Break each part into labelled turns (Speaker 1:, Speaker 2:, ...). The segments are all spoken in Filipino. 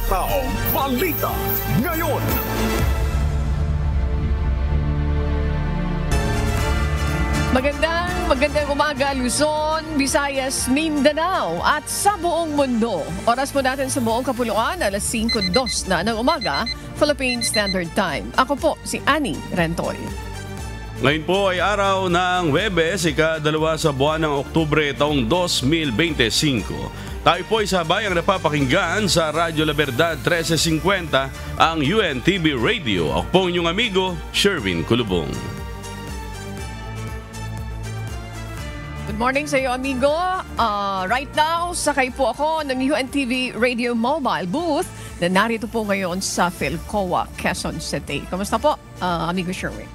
Speaker 1: Hataw Balita ngayon.
Speaker 2: Magandang umaga, Luzon, Visayas, Mindanao at sa buong mundo. Oras po natin sa buong kapuluan, alas 5:02 na ng umaga, Philippine Standard Time. Ako po si Annie Rentoy.
Speaker 3: Ngayon po ay araw ng Huwebes, ika-2 sa buwan ng Oktubre taong 2025. Tayo po ay sabayang napapakinggan sa Radyo La Verdad 1350, ang UNTV Radio. Ako po inyong amigo, Sherwin Kulubong.
Speaker 2: Good morning sa iyo, amigo. Right now, sakay po ako ng UNTV Radio Mobile Booth na narito po ngayon sa Philcoa, Quezon City. Kamusta po, amigo Sherwin?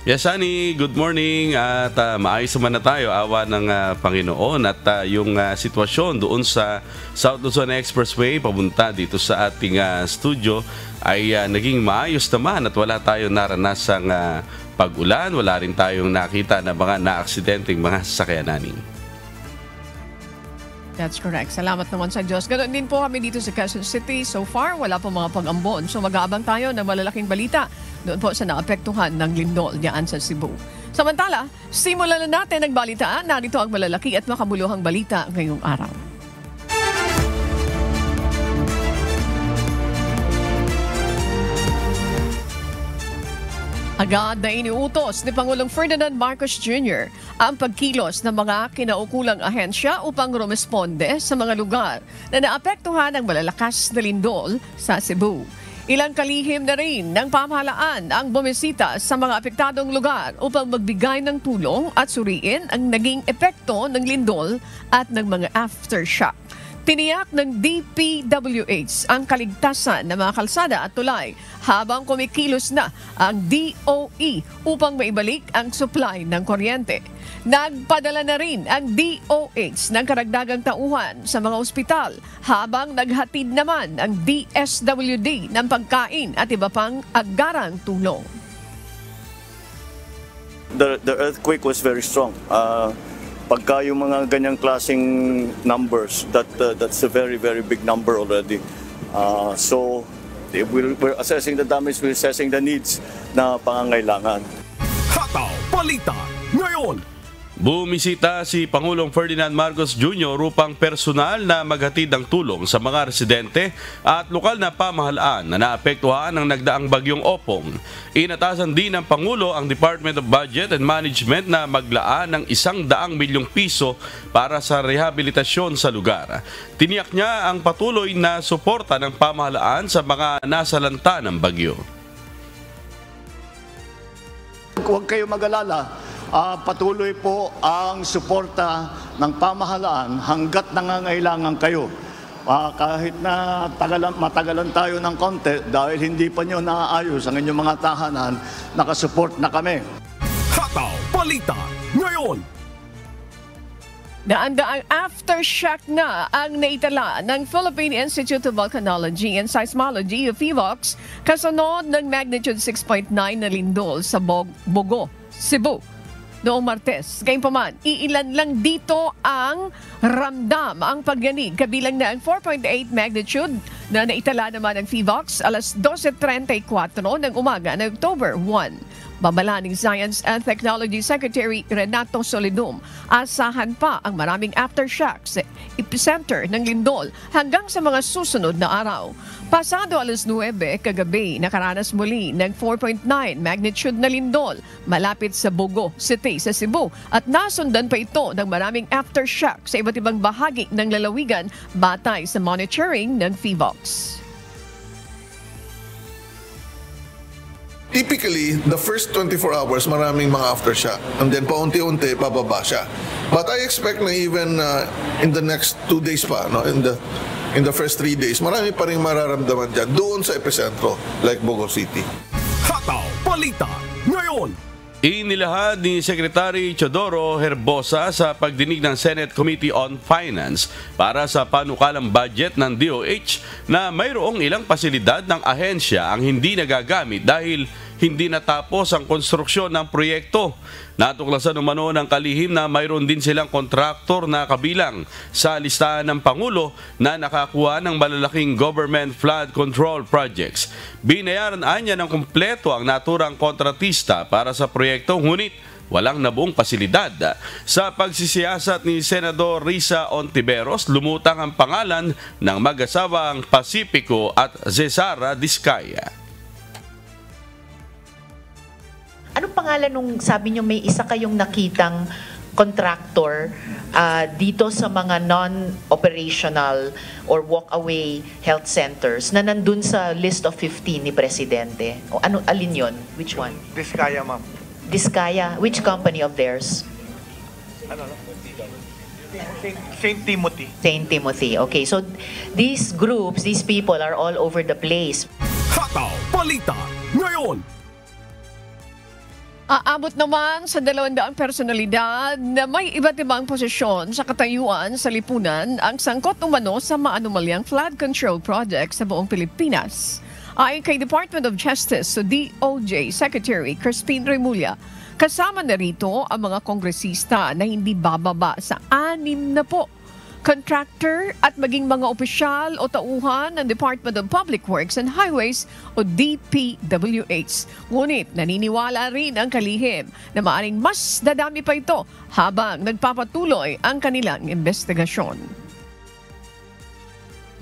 Speaker 3: Yes, Annie, good morning at maayos naman na tayo, awa ng Panginoon, at yung sitwasyon doon sa South Luzon Expressway papunta dito sa ating studio ay naging maayos naman at wala tayong naranasang pag-ulan, wala rin tayong nakita na mga na-aksidenteng mga sasakyan, Annie.
Speaker 2: That's correct. Salamat naman sa Diyos. Ganoon din po kami dito sa Quezon City. So far, wala po mga pag-ambon. So mag-aabang tayo ng malalaking balita doon po sa naapektuhan ng lindol diyan sa Cebu. Samantala, simulan na natin ang balitaan. Narito ang malalaki at makabuluhang balita ngayong araw. Agad na iniutos ni Pangulong Ferdinand Marcos Jr. ang pagkilos ng mga kinaukulang ahensya upang rumesponde sa mga lugar na naapektuhan ng malalakas na lindol sa Cebu. Ilang kalihim na rin ng pamahalaan ang bumisita sa mga apektadong lugar upang magbigay ng tulong at suriin ang naging epekto ng lindol at ng mga aftershock. Tiniyak ng DPWH ang kaligtasan ng mga kalsada at tulay habang kumikilos na ang DOE upang maibalik ang supply ng kuryente. Nagpadala na rin ang DOH ng karagdagang tauhan sa mga ospital habang naghatid naman ang DSWD ng pagkain at iba pang agarang tulong.
Speaker 4: The earthquake was very strong. Pagka yung mga ganyang klaseng numbers, that's a very, very big number already. So, we're assessing the damage, we're assessing the needs na pangangailangan.
Speaker 1: Hataw Balita ngayon.
Speaker 3: Bumisita si Pangulong Ferdinand Marcos Jr. upang personal na maghatid ng tulong sa mga residente at lokal na pamahalaan na naapektuhan ng nagdaang bagyong Opong. Inatasan din ng Pangulo ang Department of Budget and Management na maglaan ng 100 milyong piso para sa rehabilitasyon sa lugar. Tiniyak niya ang patuloy na suporta ng pamahalaan sa mga nasalanta ng bagyo.
Speaker 5: Huwag kayo mag-alala. Patuloy po ang suporta ng pamahalaan hanggat nangangailangan kayo. Kahit na matagalan tayo ng konti dahil hindi pa nyo naaayos ang inyong mga tahanan, nakasupport na kami.
Speaker 1: Hataw Balita ngayon.
Speaker 2: Daan-daang aftershock na ang naitala ng Philippine Institute of Volcanology and Seismology o PHIVOLCS kasunod ng magnitude 6.9 na lindol sa Bogo, Cebu noong Martes. Gayunpaman, iilan lang dito ang ramdam ang pagyanig, kabilang na ang 4.8 magnitude na naitala naman ng PHIVOLCS alas 12:34 ng umaga ng October 1. Babala ng Science and Technology Secretary Renato Solidum, asahan pa ang maraming aftershocks sa epicenter ng lindol hanggang sa mga susunod na araw. Pasado alas 9 kagabi, nakaranas muli ng 4.9 magnitude na lindol malapit sa Bogo City sa Cebu at nasundan pa ito ng maraming aftershock sa iba't ibang bahagi ng lalawigan batay sa monitoring ng PHIVOLCS.
Speaker 6: Typically, the first 24 hours, maraming mga aftershock. And then, paunti-unti, bababa siya. But I expect na even in the next 2 days pa, no, in the first 3 days, marami pa rin mararamdaman dyan doon sa epicentro, like Bogo City.
Speaker 1: Hataw Balita ngayon.
Speaker 3: Inilahad ni Secretary Teodoro Herbosa sa pagdinig ng Senate Committee on Finance para sa panukalang budget ng DOH na mayroong ilang pasilidad ng ahensya ang hindi nagagamit dahil hindi natapos ang konstruksyon ng proyekto. Natuklasan umano ng kalihim na mayroon din silang kontraktor na kabilang sa listahan ng Pangulo na nakakuha ng malalaking government flood control projects. Binayaran anya ng kumpleto ang naturang kontratista para sa proyekto, ngunit walang nabuong pasilidad. Sa pagsisiyasat ni Senador Risa Ontiveros, lumutang ang pangalan ng mag-asawang Pacifico at Cesara Diskaya.
Speaker 7: Anong pangalan nung sabi nyo may isa kayong nakitang contractor dito sa mga non-operational or walk-away health centers na nandun sa list of 15 ni Presidente? O alin yon? Which one?
Speaker 8: Diskaya, ma'am.
Speaker 7: Diskaya? Which company of theirs?
Speaker 8: St. Timothy.
Speaker 7: St. Timothy. Okay, so these groups, these people are all over the place.
Speaker 1: Hataw Balita ngayon.
Speaker 2: Aabot naman sa 200 personalidad na may iba't ibang posisyon sa katayuan sa lipunan ang sangkot umano sa maanumalyang flood control project sa buong Pilipinas. Ayon kay Department of Justice o DOJ Secretary Crispin Remulla, kasama na rito ang mga kongresista na hindi bababa sa 60 contractor at maging mga opisyal o tauhan ng Department of Public Works and Highways o DPWH. Ngunit naniniwala rin ang kalihim na maaaring mas dadami pa ito habang nagpapatuloy ang kanilang investigasyon.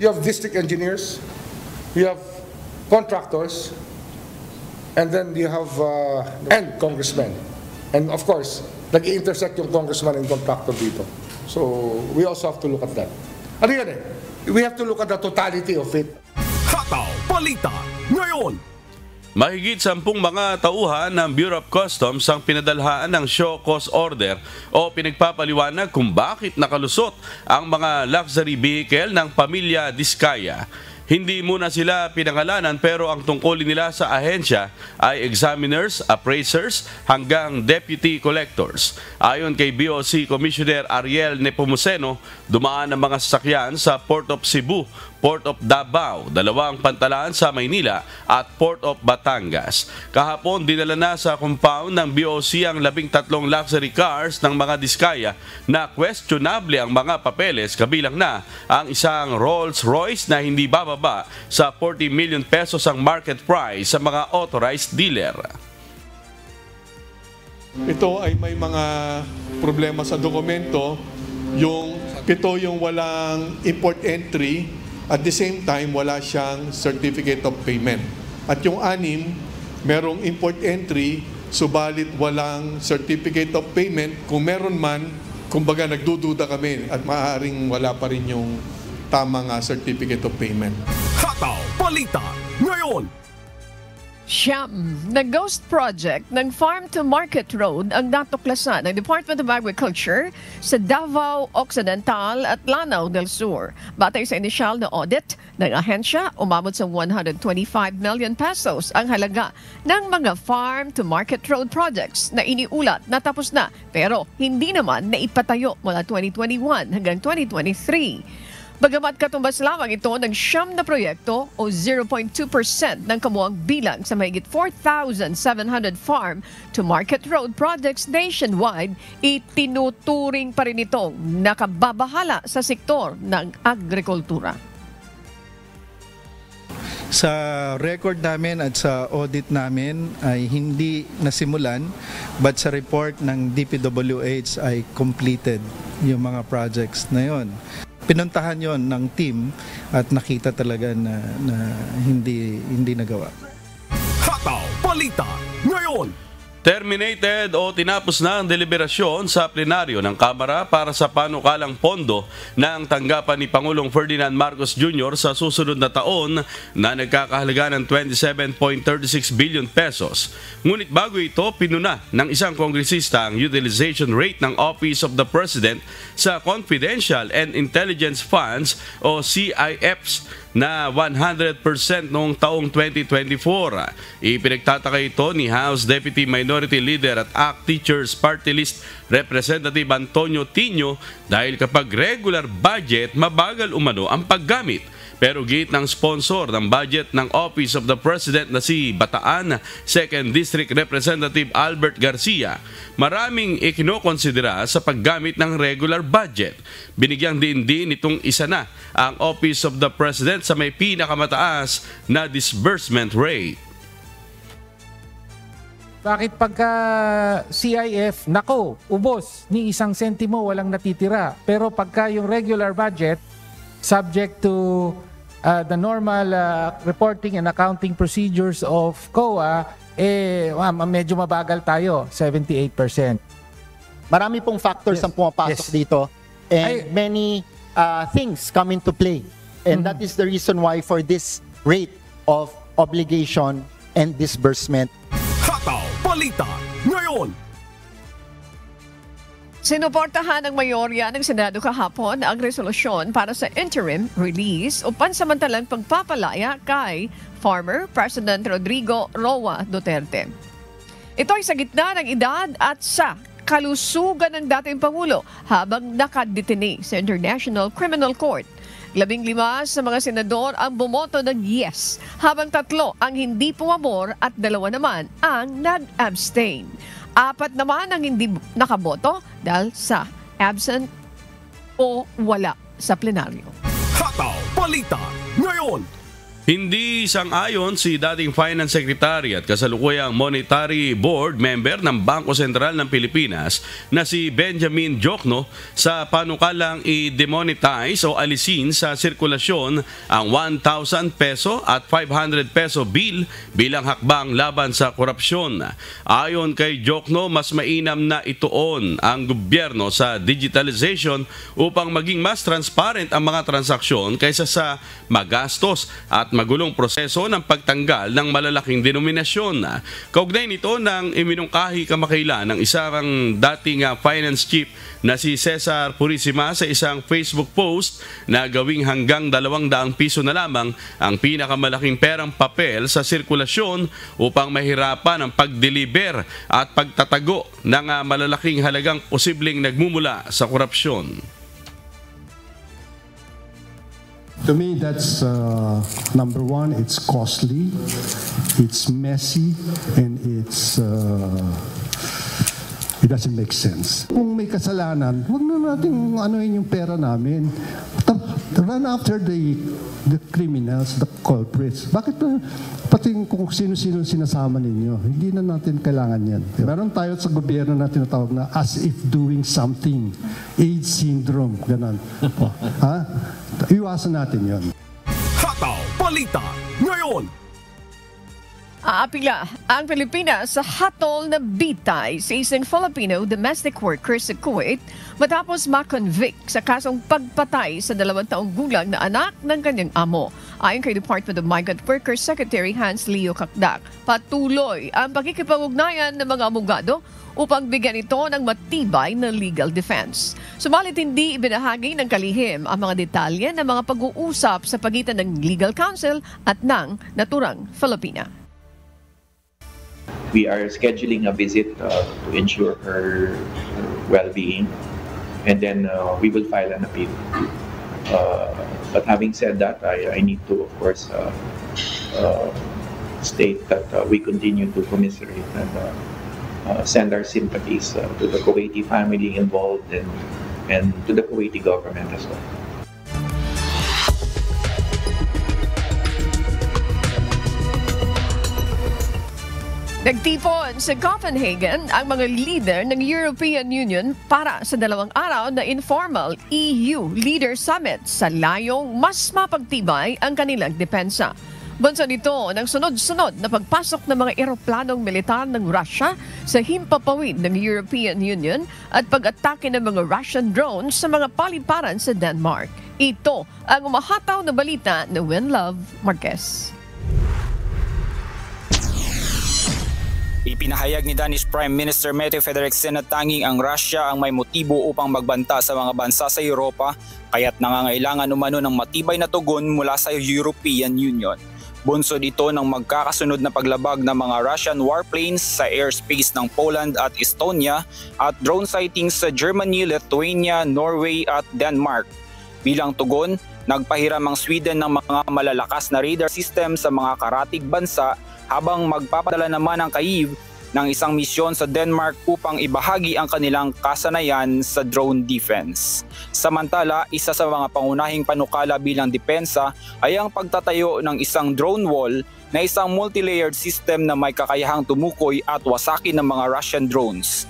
Speaker 9: You have district engineers, you have contractors, and then you have and congressmen. And of course, nag-intersect yung congressman and contractor dito. So, we also have to look at that. Ano yan eh? We have to look at the totality of it.
Speaker 1: Hataw Balita ngayon.
Speaker 3: Mahigit 10 mga tauhan ng Bureau of Customs ang pinadalhaan ng show cause order o pinagpapaliwanag kung bakit nakalusot ang mga luxury vehicle ng pamilya Diskaya. Hindi muna sila pinangalanan pero ang tungkulin nila sa ahensya ay examiners, appraisers hanggang deputy collectors. Ayon kay BOC Commissioner Ariel Nepomuceno, dumaan ang mga sasakyan sa Port of Cebu, Port of Davao, 2 pantalaan sa Maynila at Port of Batangas. Kahapon, dinala na sa compound ng BOC ang 13 luxury cars ng mga Diskaya na questionable ang mga papeles, kabilang na ang isang Rolls-Royce na hindi bababa sa 40 million pesos ang market price sa mga authorized dealer.
Speaker 10: Ito ay may mga problema sa dokumento. Ito yung walang import entry. At the same time, wala siyang certificate of payment. At yung 6, merong import entry, subalit walang certificate of payment. Kung meron man, kumbaga nagdududa kami at maaaring wala pa rin yung tamang certificate of payment.
Speaker 1: Hataw Balita ngayon.
Speaker 2: Siyam na ghost project ng Farm to Market Road ang natuklasan ng Department of Agriculture sa Davao Occidental at Lanao del Sur. Batay sa inisyal na audit ng ahensya, umabot sa 125 million pesos ang halaga ng mga Farm to Market Road projects na iniulat na tapos na pero hindi naman naipatayo mula 2021 hanggang 2023. Bagamat katumbas lamang ito ng 9 na proyekto o 0.2% ng kabuuang bilang sa mahigit 4,700 farm to market road projects nationwide, itinuturing pa rin itong nakababahala sa sektor ng agrikultura.
Speaker 11: Sa record namin at sa audit namin ay hindi nasimulan, but sa report ng DPWH ay completed yung mga projects na yon. Pinuntahan yon ng team at nakita talaga na hindi nagawa.
Speaker 1: Hataw Balita ngayon.
Speaker 3: Terminated o tinapos na ang deliberasyon sa plenaryo ng Kamara para sa panukalang pondo ng tanggapan ni Pangulong Ferdinand Marcos Jr. sa susunod na taon na nagkakahalaga ng 27.36 billion pesos. Ngunit bago ito, pinuna ng isang kongresista ang utilization rate ng Office of the President sa Confidential and Intelligence Funds o CIFs na 100% noong taong 2024. Ipinagtataka ito ni House Deputy Minority Leader at ACT Teachers Party List Representative Antonio Tino dahil kapag regular budget, mabagal umano ang paggamit. Pero gate ng sponsor ng budget ng Office of the President na si Bataan 2nd District Representative Albert Garcia, maraming ikinokonsidera sa paggamit ng regular budget. Binigyang din itong isa na ang Office of the President sa may pinakamataas na disbursement rate.
Speaker 12: Bakit pagka CIF, nako, ubos, ni isang sentimo walang natitira. Pero pagka yung regular budget, subject to the normal reporting and accounting procedures of COA, medyo mabagal tayo, 78%.
Speaker 13: Marami pong factors ang pumapasok dito, and many things come into play. And that is the reason why for this rate of obligation and disbursement.
Speaker 1: Hataw Balita ngayon.
Speaker 2: Sinuportahan ng mayorya ng Senado kahapon ang resolusyon para sa interim release o pansamantalang pagpapalaya kay former President Rodrigo Roa Duterte. Ito ay sa gitna ng edad at sa kalusugan ng dating Pangulo habang nakadetine sa International Criminal Court. 15 sa mga senador ang bumoto ng yes, habang 3 ang hindi pumabor at 2 naman ang nag-abstain. 4 naman ang hindi nakaboto dahil sa absent o wala sa plenaryo.
Speaker 1: Hataw Balita ngayon.
Speaker 3: Hindi sang-ayon si dating Finance Secretary at kasalukuyang Monetary Board member ng Bangko Sentral ng Pilipinas na si Benjamin Diokno sa panukalang i-demonetize o alisin sa sirkulasyon ang 1,000 peso at 500 peso bill bilang hakbang laban sa korupsyon. Ayon kay Diokno, mas mainam na ituon ang gobyerno sa digitalization upang maging mas transparent ang mga transaksyon kaysa sa magastos at magulong proseso ng pagtanggal ng malalaking denominasyon. Kaugnay nito nang iminungkahi kamakailan ng isang dating finance chief na si Cesar Purisima sa isang Facebook post na gawing hanggang 200 piso na lamang ang pinakamalaking perang papel sa sirkulasyon upang mahirapan ang pag-deliver at pagtatago ng malalaking halagang posibleng nagmumula sa korupsyon.
Speaker 14: To me, that's number one, it's costly, it's messy, and it doesn't make sense. Kung may kasalanan, huwag na natin anuhin yung pera namin. Run after the criminals, the culprits. Bakit pati kung sino-sino sinasama ninyo? Hindi na natin kailangan yan. Meron tayo sa gobyerno na tinatawag na as if doing something. AIDS syndrome, ganon. Ha? Iwasan natin yon.
Speaker 1: Hataw Balita ngayon.
Speaker 2: Aapila ang Pilipinas sa hatol na bitay sa isang Filipino domestic worker sa Kuwait matapos makonvict sa kasong pagpatay sa 2 taong gulang na anak ng kanyang amo. Ayon kay Department of Migrant Workers Secretary Hans Leo Kakdak, patuloy ang pakikipag-ugnayan ng mga abogado upang bigyan ito ng matibay na legal defense. Subalit hindi ibinahagi ng kalihim ang mga detalye ng mga pag-uusap sa pagitan ng legal counsel at ng naturang Filipina.
Speaker 15: We are scheduling a visit to ensure her well-being, and then we will file an appeal. But having said that, I need to, of course, state that we continue to commiserate and send our sympathies to the Kuwaiti family involved and to the Kuwaiti government as well.
Speaker 2: Nagtipon sa Copenhagen ang mga leader ng European Union para sa 2 araw na informal EU Leader Summit sa layong mas mapagtibay ang kanilang depensa. Bunso nito ng sunod-sunod na pagpasok ng mga eroplanong militar ng Russia sa himpapawid ng European Union at pag-atake ng mga Russian drones sa mga paliparan sa Denmark. Ito ang umahataw na balita ng Winlove Marquez.
Speaker 16: Ipinahayag ni Danish Prime Minister Mette Frederiksen na tanging ang Russia ang may motibo upang magbanta sa mga bansa sa Europa, kaya't nangangailangan umano ng matibay na tugon mula sa European Union. Bunsod ito ng magkakasunod na paglabag ng mga Russian warplanes sa airspace ng Poland at Estonia at drone sightings sa Germany, Lithuania, Norway at Denmark. Bilang tugon, Nagpahiram ang Sweden ng mga malalakas na radar system sa mga karatig bansa habang magpapadala naman ang Kyiv ng isang misyon sa Denmark upang ibahagi ang kanilang kasanayan sa drone defense. Samantala, isa sa mga pangunahing panukala bilang depensa ay ang pagtatayo ng isang drone wall na isang multi-layered system na may kakayahang tumukoy at wasakin ng mga Russian drones.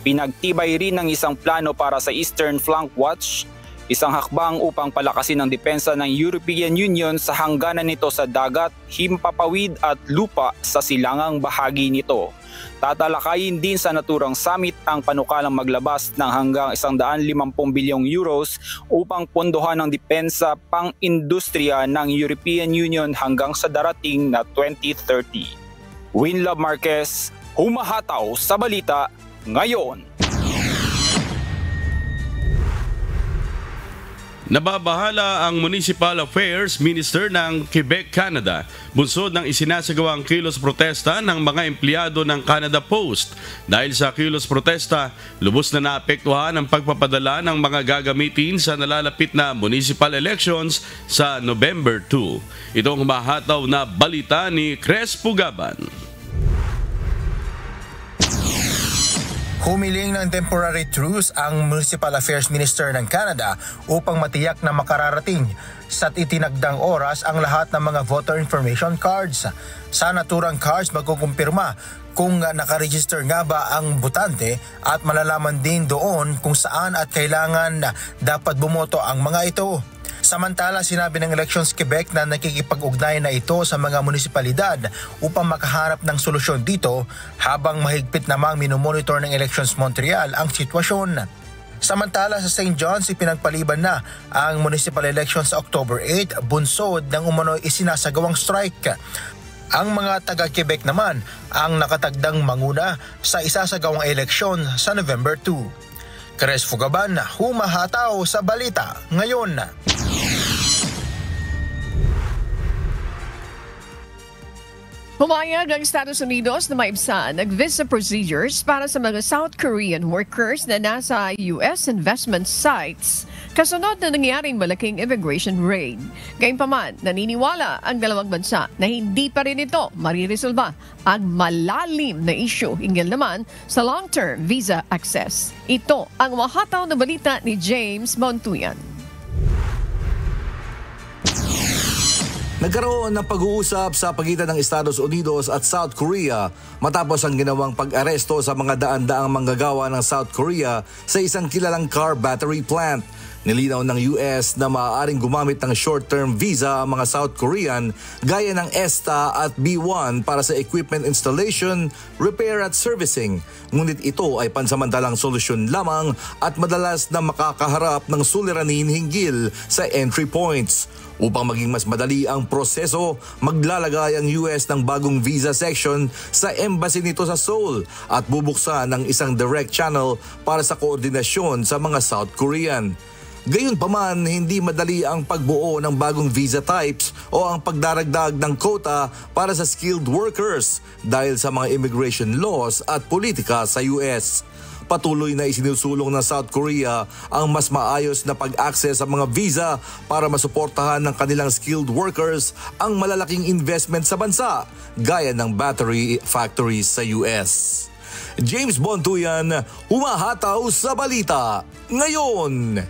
Speaker 16: Pinagtibay rin ng isang plano para sa Eastern Flank Watch, isang hakbang upang palakasin ang depensa ng European Union sa hangganan nito sa dagat, himpapawid at lupa sa silangang bahagi nito. Tatalakayin din sa naturang summit ang panukalang maglabas ng hanggang 150 bilyong euros upang pondohan ang depensa pang-industriya ng European Union hanggang sa darating na 2030. Winlove Marquez, humahataw sa balita ngayon.
Speaker 3: Nababahala ang Municipal Affairs Minister ng Quebec, Canada, bunsod ng isinasagawang kilos protesta ng mga empleyado ng Canada Post. Dahil sa kilos protesta, lubos na naapektuhan ang pagpapadala ng mga gagamitin sa nalalapit na municipal elections sa November 2. Itong humahataw na balita ni Crespo Gaban.
Speaker 17: Humiling ng temporary truce ang Municipal Affairs Minister ng Canada upang matiyak na makararating sa itinagdang oras ang lahat ng mga voter information cards. Sa naturang cards, magkukumpirma kung nakaregister nga ba ang botante at malalaman din doon kung saan at kailangan dapat bumoto ang mga ito. Samantala, sinabi ng Elections Quebec na nakikipag-ugnay na ito sa mga munisipalidad upang makahanap ng solusyon dito habang mahigpit namang minomonitor ng Elections Montreal ang sitwasyon. Samantala, sa St. John's, ipinagpaliban na ang municipal elections sa October 8, bunsod ng umano'y isinasagawang strike. Ang mga taga-Quebec naman ang nakatagdang manguna sa isasagawang eleksyon sa November 2. Crespo Gaban, humahataw sa balita ngayon.
Speaker 2: Pumayag ang Estados Unidos na maibsan ang visa procedures para sa mga South Korean workers na nasa U.S. investment sites kasunod na nangyaring malaking immigration raid. Gayunpaman, naniniwala ang dalawang bansa na hindi pa rin ito mariresolba ang malalim na issue hinggil naman sa long-term visa access. Ito ang mahataw na balita ni James Montuyan.
Speaker 18: Nagkaroon ng pag-uusap sa pagitan ng Estados Unidos at South Korea matapos ang ginawang pag-aresto sa mga daan-daang manggagawa ng South Korea sa isang kilalang car battery plant. Nilinaw ng US na maaaring gumamit ng short-term visa ang mga South Korean gaya ng ESTA at B1 para sa equipment installation, repair at servicing. Ngunit ito ay pansamantalang solusyon lamang at madalas na makakaharap ng suliranin hinggil sa entry points. Upang maging mas madali ang proseso, maglalagay ang US ng bagong visa section sa embassy nito sa Seoul at bubuksan ng isang direct channel para sa koordinasyon sa mga South Korean. Gayunpaman, hindi madali ang pagbuo ng bagong visa types o ang pagdaragdag ng quota para sa skilled workers dahil sa mga immigration laws at politika sa US. Patuloy na isinusulong ng South Korea ang mas maayos na pag-access sa mga visa para masuportahan ng kanilang skilled workers ang malalaking investment sa bansa gaya ng battery factories sa US. James Bontuyan, humahataw sa balita ngayon.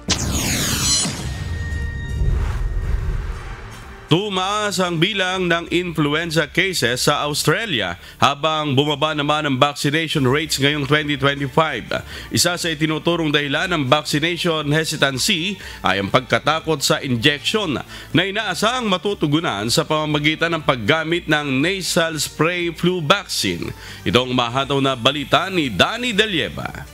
Speaker 3: Tumaas ang bilang ng influenza cases sa Australia habang bumaba naman ang vaccination rates ngayong 2025. Isa sa itinuturong dahilan ng vaccination hesitancy ay ang pagkatakot sa injection na inaasahang matutugunan sa pamamagitan ng paggamit ng nasal spray flu vaccine. Itong mahataw na balita ni Danny Delieva.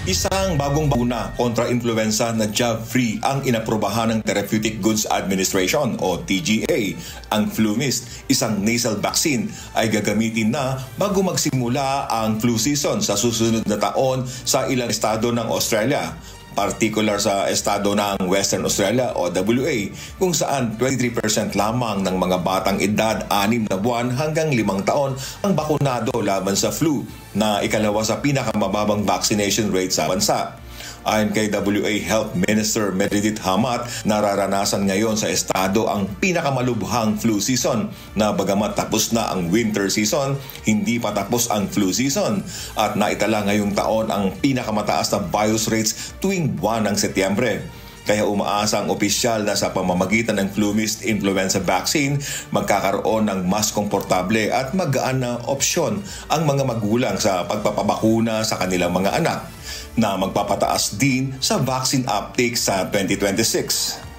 Speaker 19: Isang bagong bakuna kontra influenza na jab-free ang inaprobahan ng Therapeutic Goods Administration o TGA. Ang FluMist, isang nasal vaccine, ay gagamitin na bago magsimula ang flu season sa susunod na taon sa ilang estado ng Australia. Particular sa estado ng Western Australia o WA kung saan 23% lamang ng mga batang edad 6 na buwan hanggang 5 taon ang bakunado laban sa flu na ikalawa sa pinakamababang vaccination rate sa bansa. Ayon kay WA Health Minister Meredith Hamat, nararanasan ngayon sa estado ang pinakamalubhang flu season na bagamat tapos na ang winter season, hindi pa tapos ang flu season at naitala ngayong taon ang pinakamataas na virus rates tuwing buwan ng Setyembre. Kaya umaasa ang opisyal na sa pamamagitan ng Flumist influenza vaccine, magkakaroon ng mas komportable at magaan na opsyon ang mga magulang sa pagpapabakuna sa kanilang mga anak, na magpapataas din sa vaccine uptake sa 2026.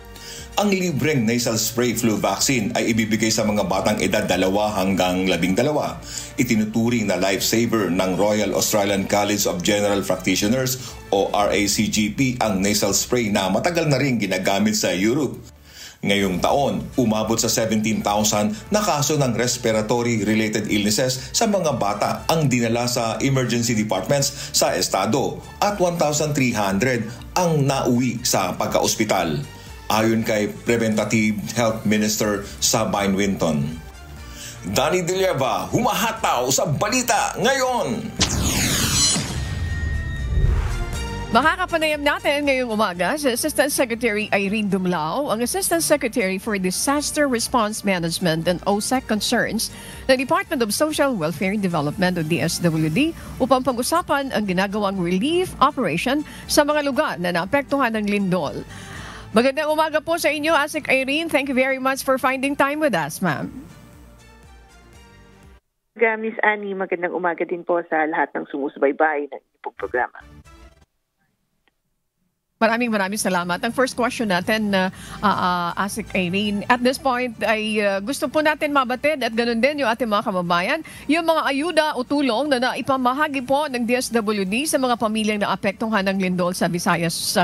Speaker 19: Ang libreng nasal spray flu vaccine ay ibibigay sa mga batang edad 2 hanggang 12. Itinuturing na lifesaver ng Royal Australian College of General Practitioners o RACGP ang nasal spray na matagal na rin ginagamit sa Europe. Ngayong taon, umabot sa 17,000 na kaso ng respiratory-related illnesses sa mga bata ang dinala sa emergency departments sa estado at 1,300 ang nauwi sa pagka-ospital. Ayon kay Preventative Health Minister Sabine Winton. Danny De Leva, humahataw sa balita ngayon.
Speaker 2: Makakapanayam natin ngayong umaga si Assistant Secretary Irene Dumlao, ang Assistant Secretary for Disaster Response Management and OSEC Concerns ng Department of Social Welfare and Development o DSWD upang pag-usapan ang ginagawang relief operation sa mga lugar na naapektuhan ng lindol. Magandang umaga po sa inyo, Asik Irene. Thank you very much for finding time with us, ma'am.
Speaker 20: Miss Annie, magandang umaga din po sa lahat ng sumusubaybay ng inyong programa.
Speaker 2: Maraming salamat. Ang first question natin, Asik Irene, at this point ay gusto po natin mabatid at ganun din yung ating mga kababayan, yung mga ayuda o tulong na naipamahagi po ng DSWD sa mga pamilyang naapektuhan ng lindol sa Visayas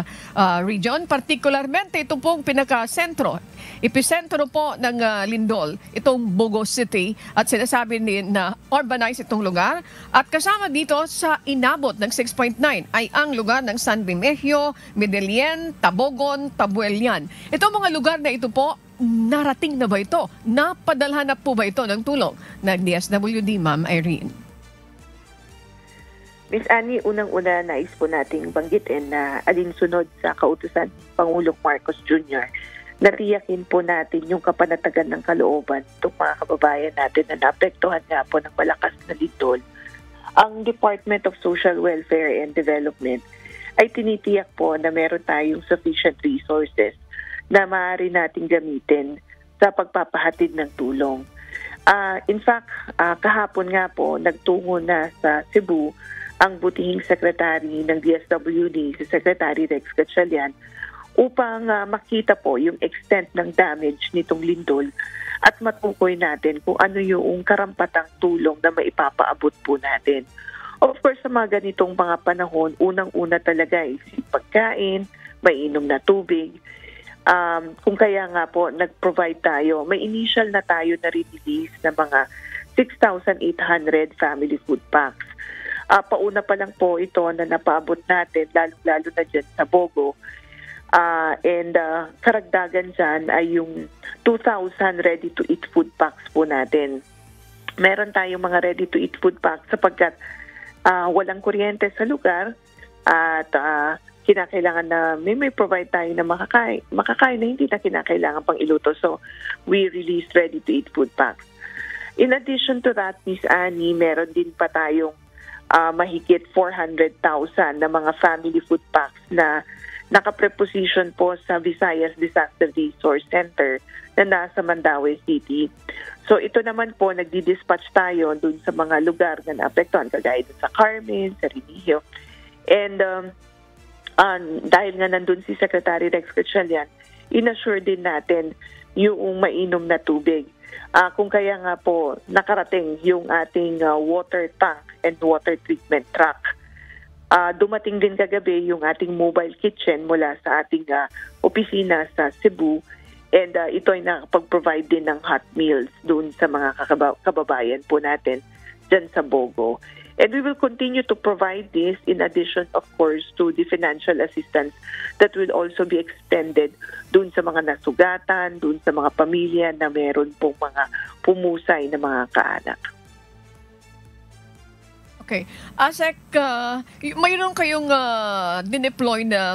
Speaker 2: region. Particularmente ito pong pinaka-sentro, epicentro po ng lindol, itong Bogo City, at sinasabi din na urbanized itong lugar. At kasama dito sa inabot ng 6.9 ay ang lugar ng San Remigio, Medellin, Tabogon, Tabuelian. Itong mga lugar na ito po, narating na ba ito? Napadalhan na po ba ito ng tulong ng DSWD, Ma'am Irene?
Speaker 20: Miss Annie, unang-una nais po nating banggitin na alinsunod sa kautusan ng Pangulong Marcos Jr. Natiyakin po natin yung kapanatagan ng kalooban itong mga kababayan natin na naapektuhan nga po ng malakas na lindol. Ang Department of Social Welfare and Development ay tinitiyak po na meron tayong sufficient resources na maaari nating gamitin sa pagpapahatid ng tulong. In fact, kahapon nga po, nagtungo na sa Cebu ang butihing sekretary ng DSWD, si Secretary Rex Gatchalian, upang makita po yung extent ng damage nitong lindol at matukoy natin kung ano yung karampatang tulong na maipapaabot po natin. Of course, sa mga ganitong mga panahon, unang-una talaga is pagkain, mainom na tubig. Kung kaya nga po, nag-provide tayo, may initial na tayo na release na mga 6,800 family food packs. Pauna pa lang po ito na napaabot natin, lalo na dyan sa Bogo. And karagdagan dyan ay yung 2,000 ready-to-eat food packs po natin. Meron tayong mga ready-to-eat food packs sapagkat walang kuryente sa lugar at kinakailangan na may provide tayo na makakain na hindi na kinakailangan pang iluto. So, we released ready-to-eat food packs. In addition to that, Miss Annie, meron din pa tayong mahigit 400,000 na mga family food packs na nakapreposition po sa Visayas Disaster Resource Center na nasa Mandaue City. So ito naman po, nagdi-dispatch tayo dun sa mga lugar na naapektuhan, kagaya dun sa Carmen, sa Remigio. And dahil nga nandun si Secretary Rex Gatchalian, inassure din natin yung mainom na tubig. Kung kaya nga po, nakarating yung ating water tank and water treatment truck. Dumating din kagabi yung ating mobile kitchen mula sa ating opisina sa Cebu, and ito ay nakapag-provide din ng hot meals doon sa mga kababayan po natin dyan sa Bogo. And we will continue to provide this in addition, of course, to the financial assistance that will also be extended doon sa mga nasugatan, doon sa mga pamilya na meron pong mga pumusay na mga kaanak.
Speaker 2: Okay. Asek, mayroon kayong dineploy na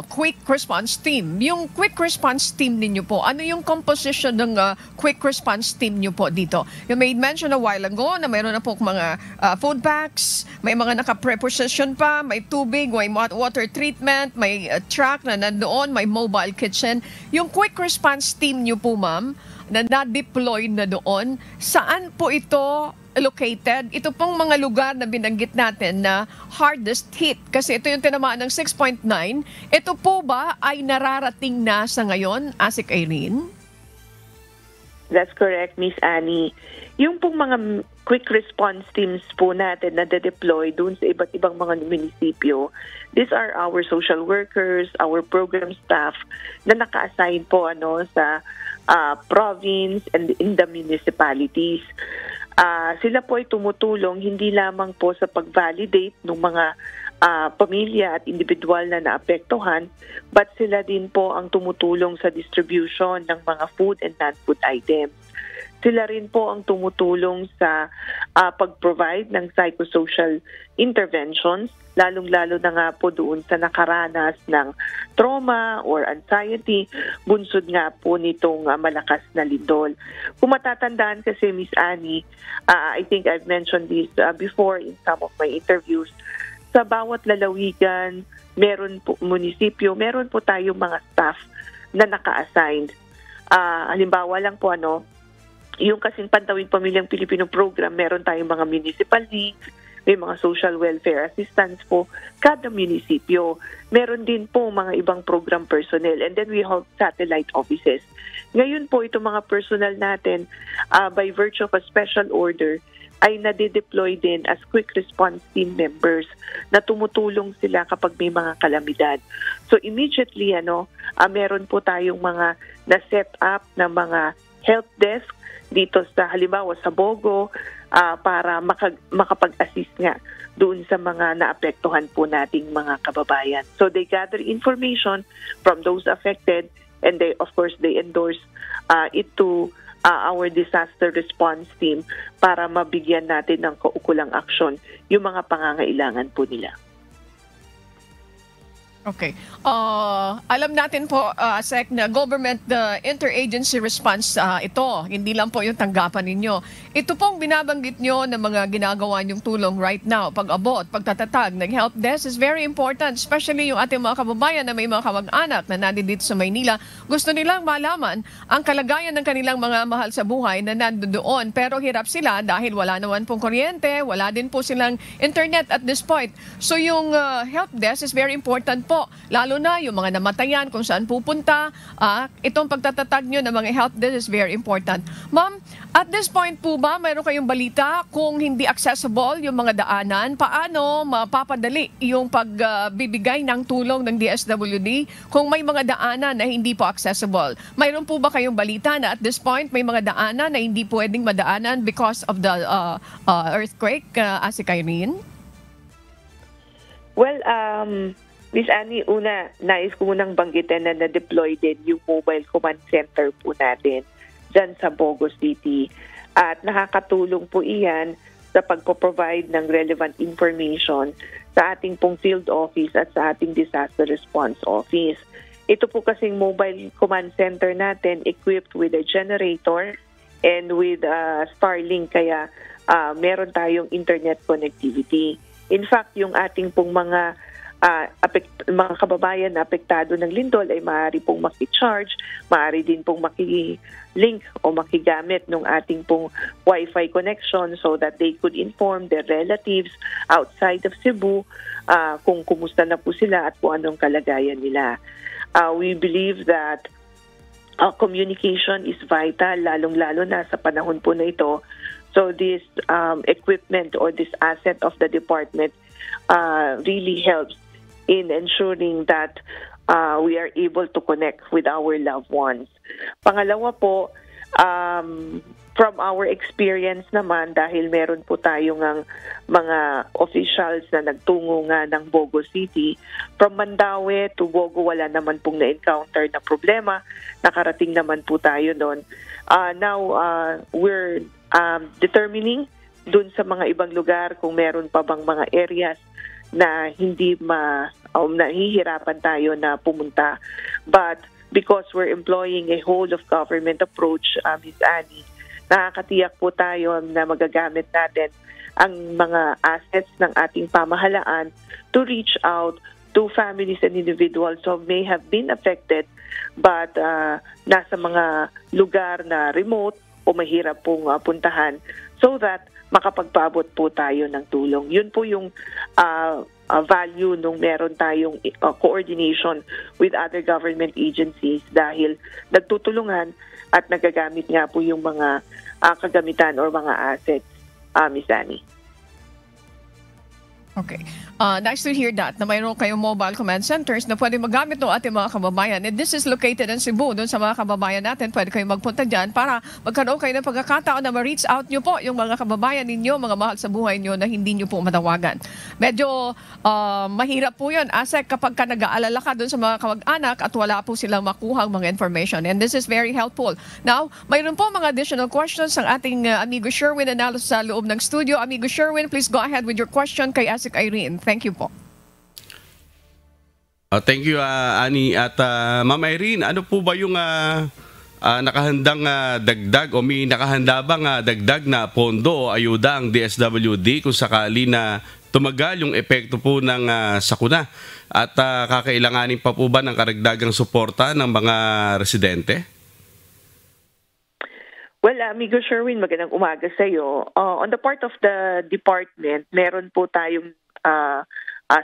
Speaker 2: quick response team. Yung quick response team ninyo po, ano yung composition ng quick response team nyo po dito? You made mention a while ago na mayroon na po mga food packs, may mga naka-preposition pa, may tubig, may water treatment, may truck na nandoon, may mobile kitchen. Yung quick response team nyo po, ma'am, na na-deploy na doon, saan po ito located? Ito pong mga lugar na binanggit natin na hardest hit, kasi ito yung tinamaan ng 6.9. Ito po ba ay nararating na sa ngayon, Asik Irene?
Speaker 20: That's correct, Miss Annie. Yung pong mga quick response teams po natin na de-deploy doon sa iba't ibang mga munisipyo, these are our social workers, our program staff na naka-assign po sa province and in the municipalities. Sila po ay tumutulong hindi lamang po sa pag-validate ng mga pamilya at individual na naapektuhan, but sila din po ang tumutulong sa distribution ng mga food and non-food items. Sila rin po ang tumutulong sa pag-provide ng psychosocial interventions, lalong-lalo na nga po doon sa nakaranas ng trauma or anxiety, bunsod nga po nitong malakas na lindol. Kung matatandaan kasi, Miss Annie, I think I've mentioned this before in some of my interviews, sa bawat lalawigan, meron po munisipyo, meron po tayong mga staff na naka-assigned. Halimbawa lang po yung kasing Pantawid Pamilyang Pilipino program, meron tayong mga municipal leagues, may mga social welfare assistance po kada munisipyo. Meron din po mga ibang program personnel, and then we have satellite offices. Ngayon po itong mga personnel natin, by virtue of a special order, ay nade-deploy din as quick response team members na tumutulong sila kapag may mga kalamidad. So immediately meron po tayong mga na-set up na mga help desk dito sa halimbawa sa Bogo para makapag-assist nga doon sa mga naapektuhan po nating mga kababayan. So they gather information from those affected, and they endorse it to our disaster response team para mabigyan natin ng kaukulang aksyon yung mga pangangailangan po nila.
Speaker 2: Okay. Alam natin po, Sec, na government interagency response ito. Hindi lang po yung tanggapan ninyo. Ito pong binabanggit nyo na mga ginagawa nyong tulong right now, pag-abot, pagtatatag ng help desk is very important, especially yung ating mga kababayan na may mga kamag-anak na nandito sa Maynila. Gusto nilang malaman ang kalagayan ng kanilang mga mahal sa buhay na nandoon, pero hirap sila dahil wala naman pong kuryente, wala din po silang internet at this point. So yung help desk is very important po. Lalo na yung mga namatayan, kung saan pupunta. Itong pagtatatag nyo ng mga health desk is very important. Ma'am, at this point po ba, mayroon kayong balita kung hindi accessible yung mga daanan? Paano mapapadali yung pagbibigay ng tulong ng DSWD kung may mga daanan na hindi po accessible? Mayroon po ba kayong balita na at this point may mga daanan na hindi pwedeng madaanan because of the earthquake, Asik Irene?
Speaker 20: Well, Miss Annie, nais ko munang banggitin na na-deploy din yung mobile command center po natin dyan sa Bogo City. At nakakatulong po iyan sa pagpo-provide ng relevant information sa ating pong field office at sa ating disaster response office. Ito po kasing mobile command center natin equipped with a generator and with Starlink, kaya meron tayong internet connectivity. In fact, yung ating pong mga kababayan na apektado ng lindol ay maaari pong maki-charge, maaari din pong maki-link o makigamit ng ating pong Wi-Fi connection so that they could inform their relatives outside of Cebu kung kumusta na po sila at kung anong kalagayan nila. We believe that communication is vital, lalong-lalo na sa panahon po na ito. So this equipment or this asset of the department really helps in ensuring that we are able to connect with our loved ones. Pangalawa po, from our experience naman, dahil meron po tayong mga officials na nagtungo nga ng Bogo City, from Mandaue to Bogo, wala naman pong na-encounter na problema. Nakarating naman po tayo doon. Now, we're determining dun sa mga ibang lugar kung meron pa bang mga areas na hindi nahihirapan tayo na pumunta. But because we're employing a whole of government approach, Ms. Annie, nakakatiyak po tayo na magagamit natin ang mga assets ng ating pamahalaan to reach out to families and individuals who may have been affected but nasa mga lugar na remote o mahirap pong puntahan so that makapagpaabot po tayo ng tulong. Yun po yung value nung meron tayong coordination with other government agencies dahil nagtutulungan at nagagamit nga po yung mga kagamitan or mga assets, Ms. Annie.
Speaker 2: Okay. Nice to hear that na mayroon kayong mobile command centers na pwede magamit ng ating mga kababayan. And this is located in Cebu. Doon sa mga kababayan natin, pwede kayong magpunta dyan para magkaroon kayo ng pagkakataon na ma-reach out nyo po yung mga kababayan ninyo, mga mahal sa buhay nyo na hindi nyo po matawagan. Medyo mahirap po yun, Asek, kapag ka nag-aalala ka doon sa mga kamag-anak at wala po silang makuhang mga information. And this is very helpful. Now, mayroon po mga additional questions ang ating amigo Sherwin na nalo sa loob ng studio. Amigo Sherwin, please go ahead with your question kay Asek Irene. Thank you po.
Speaker 3: Thank you, Annie. At Ma'am Irene, ano po ba yung nakahandang dagdag o may nakahanda bang dagdag na pondo o ayuda ang DSWD kung sakali na tumagal yung epekto po ng sakuna? At kakailanganin pa po ba ng karagdagang suporta ng mga residente?
Speaker 20: Well, amigo Sherwin, magandang umaga sa iyo. On the part of the department, meron po tayong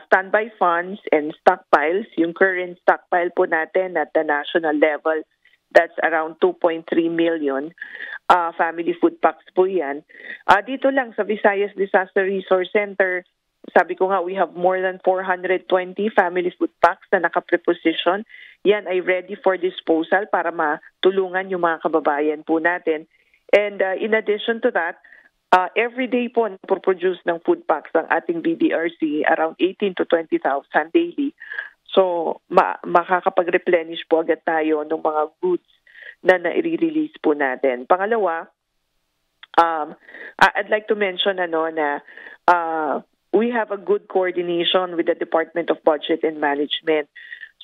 Speaker 20: standby funds and stockpiles. Yung current stockpile po natin at the national level, that's around 2.3 million family food packs po yan. Dito lang sa Visayas Disaster Resource Center, sabi ko nga, we have more than 420 family food packs na nakapreposition. Yan ay ready for disposal para matulungan yung mga kababayan po natin. And in addition to that, every day po napoproduce ng food packs ang ating BDRC, around 18 to 20,000 daily. So makakapag-replenish po agad tayo ng mga goods na nai-release po natin. Pangalawa, I'd like to mention na we have a good coordination with the Department of Budget and Management.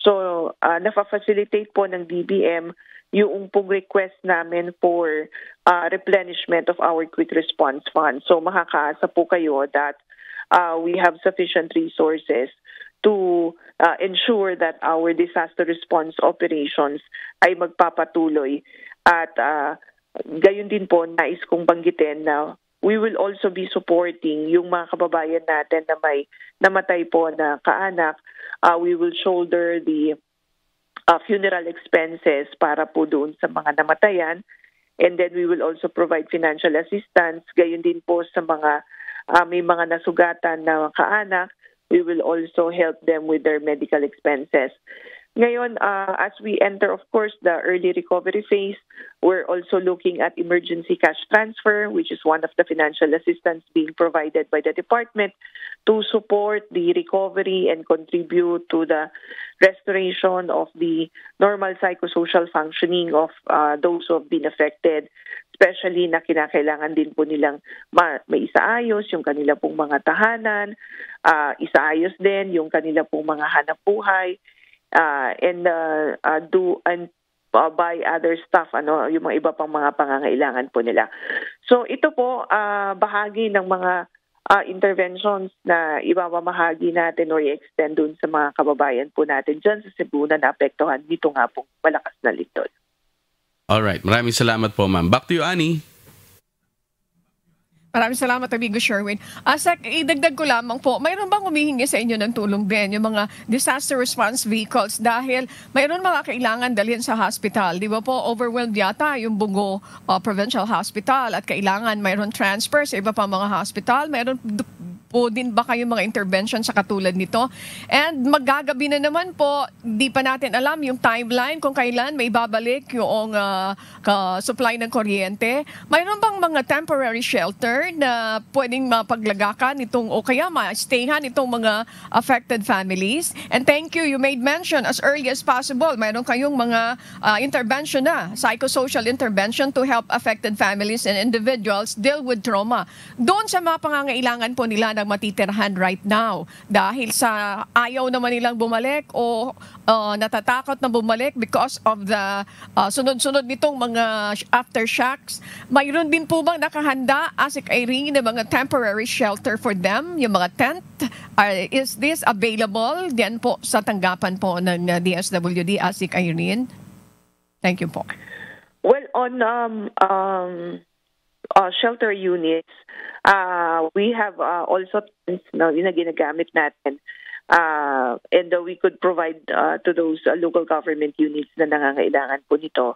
Speaker 20: So, nafa-facilitate po ng DBM yung pong request namin for replenishment of our quick response fund. So, makakaasa po kayo that we have sufficient resources to ensure that our disaster response operations ay magpapatuloy. At gayon din po, nais kong banggitin na we will also be supporting yung mga kababayan natin na may namatay po na kaanak. We will shoulder the funeral expenses para po doon sa mga namatayan. And then we will also provide financial assistance. Gayon din po sa mga may mga nasugatan na kaanak. We will also help them with their medical expenses. Ngayon, as we enter, of course, the early recovery phase, we're also looking at emergency cash transfer, which is one of the financial assistance being provided by the department to support the recovery and contribute to the restoration of the normal psychosocial functioning of those who have been affected, especially na kinakailangan din po nilang maisaayos yung kanila pong mga tahanan, isaayos din yung kanila pong mga hanap buhay, and buy other stuff, yung mga iba pang mga pangangailangan po nila. So ito po bahagi ng mga interventions na ibabamahagi natin or i-extend dun sa mga kababayan po natin dyan sa Cebu na naapektuhan dito nga pong malakas na lindol.
Speaker 3: Alright, maraming salamat po, ma'am. Back to you, Annie.
Speaker 2: Maraming salamat, amigo Sherwin. Asek, idagdag ko lamang po, mayroon bang humihingi sa inyo ng tulong din yung mga disaster response vehicles dahil mayroon mga kailangan dalhin sa hospital? Di ba po, overwhelmed yata yung Bugo Provincial Hospital at kailangan mayroon transfer sa iba pang mga hospital. Mayroon po din ba kayo mga intervention sa katulad nito? And magagabi na naman po, di pa natin alam yung timeline kung kailan may babalik yung supply ng kuryente. Mayroon bang mga temporary shelter na pwedeng mapaglagakan itong o kaya ma-stayhan itong mga affected families? And thank you made mention as early as possible. Mayroon kayong mga intervention na, psychosocial intervention to help affected families and individuals deal with trauma. Doon sa mga pangangailangan po nila ng matitirahan right now. Dahil sa ayaw naman nilang bumalik o natatakot na bumalik because of the sunod-sunod nitong mga aftershocks. Mayroon din po bang nakahanda, Asik Irene, na mga temporary shelter for them? Yung mga tent? Is this available diyan po sa tanggapan po ng DSWD, Asik Irene? Thank you po.
Speaker 20: Well, on shelter units, we have also tents na ginagamit natin. And we could provide to those local government units na nangangailangan po nito.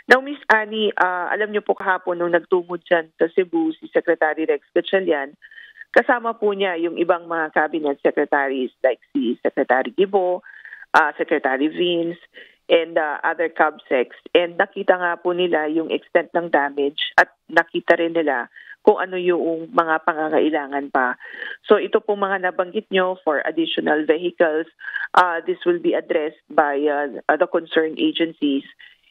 Speaker 20: Now, Miss Annie, alam niyo po kahapon nung nagtungod dyan sa Cebu, si Secretary Rex Gatchalian, kasama po niya yung ibang mga cabinet secretaries like si Secretary Gibo, Secretary Vince, and other CABSECs. And nakita nga po nila yung extent ng damage at nakita rin nila kung ano yung mga pangangailangan pa. So ito po mga nabanggit nyo for additional vehicles, this will be addressed by the concerned agencies.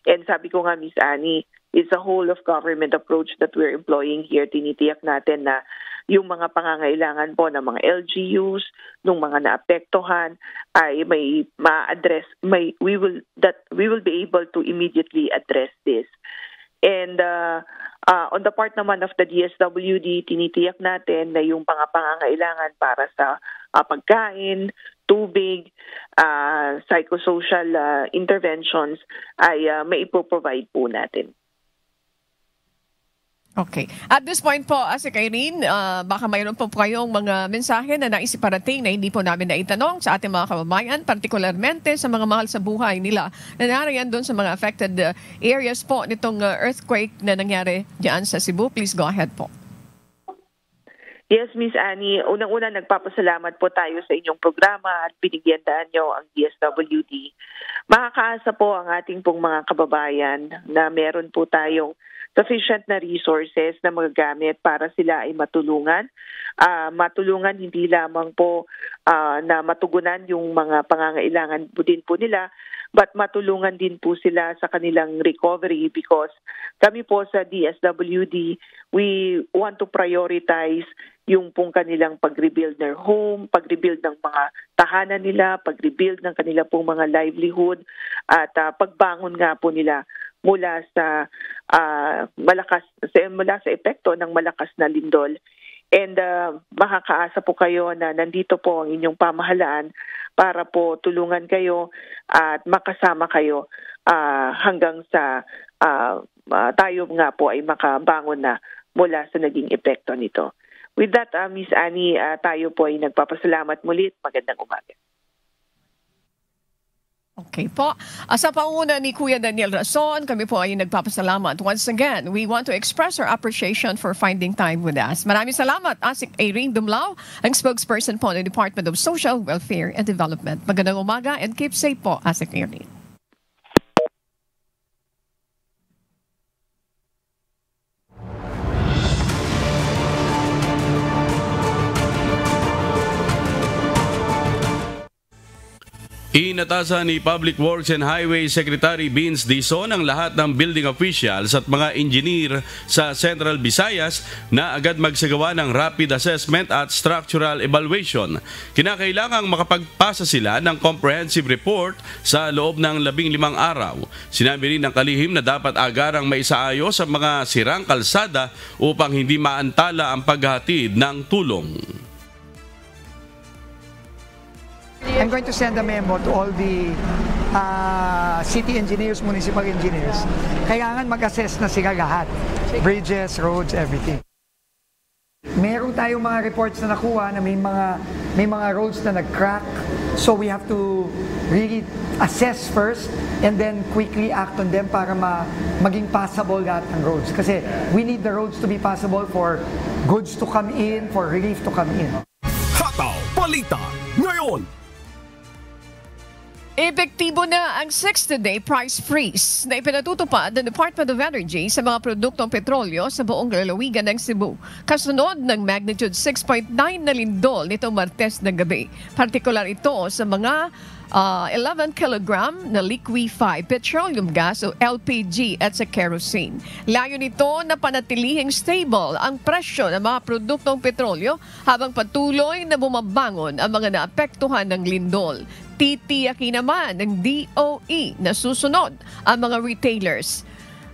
Speaker 20: And sabi ko nga, Ms. Annie, it's a whole of government approach that we're employing here. Tinitiyak natin na yung mga pangangailangan po ng mga LGUs, ng mga naapektuhan ay may ma-address, we will be able to immediately address this. And on the part naman of the DSWD, tinitiyak natin na yung mga pangangailangan para sa pagkain, tubig, psychosocial interventions ay maipoprovide po natin.
Speaker 2: Okay. At this point po, Asik Irene, baka mayroon po kayong mga mensahe na naisiparating na hindi po namin naitanong sa ating mga kababayan, partikularmente sa mga mahal sa buhay nila na nariyan doon sa mga affected areas po nitong earthquake na nangyari diyan sa Cebu. Please go ahead po.
Speaker 20: Yes, Miss Annie. Unang-una, nagpapasalamat po tayo sa inyong programa at binigyandaan nyo ang DSWD. Makakaasa po ang ating pong mga kababayan na meron po tayong sufficient na resources na magagamit para sila ay matulungan. Matulungan hindi lamang po na matugunan yung mga pangangailangan din po nila, but matulungan din po sila sa kanilang recovery because kami po sa DSWD, we want to prioritize yung pong kanilang pag-rebuild their home, pag-rebuild ng mga tahanan nila, pag-rebuild ng kanila pong mga livelihood at pagbangon nga po nila mula sa epekto ng malakas na lindol. And makakaasa po kayo na nandito po ang inyong pamahalaan para po tulungan kayo at makasama kayo hanggang sa tayo nga po ay makabangon na mula sa naging epekto nito. With that, Miss Annie, tayo po ay nagpapasalamat mulit. Magandang umaga.
Speaker 2: Okay po. Sa panguna ni Kuya Daniel Rason, kami po ay nagpapasalamat. Once again, we want to express our appreciation for finding time with us. Maraming salamat, Asik Irene Dumlao, ang spokesperson po ng Department of Social Welfare and Development. Magandang umaga and keep safe po, Asik Irene.
Speaker 3: Inatasan ni Public Works and Highway Secretary Vince Dizon ang lahat ng building officials at mga engineer sa Central Visayas na agad magsagawa ng rapid assessment at structural evaluation. Kinakailangang makapagpasa sila ng comprehensive report sa loob ng 15 araw. Sinabi rin ng kalihim na dapat agarang maisaayos sa mga sirang kalsada upang hindi maantala ang paghatid ng tulong.
Speaker 21: I'm going to send a memo to all the city engineers, municipal engineers. Kailangan mag-assess na sila lahat. Bridges, roads, everything. Meron tayong mga reports na nakuha na may mga roads na nag-crack. So we have to really assess first and then quickly act on them para maging passable lahat ng roads. Kasi we need the roads to be passable for goods to come in, for relief to come in.
Speaker 1: Balita Ngayon.
Speaker 2: Epektibo na ang 60-day price freeze na ipinatutupad ng Department of Energy sa mga produktong petrolyo sa buong lalawigan ng Cebu. Kasunod ng magnitude 6.9 na lindol nitong Martes ng gabi. Partikular ito sa mga 11 kilogram na liquefied petroleum gas o LPG at sa kerosene. Layo nito na panatilihing stable ang presyo ng mga produktong petrolyo habang patuloy na bumabangon ang mga naapektuhan ng lindol. Titiyakin naman ng DOE na susunod ang mga retailers.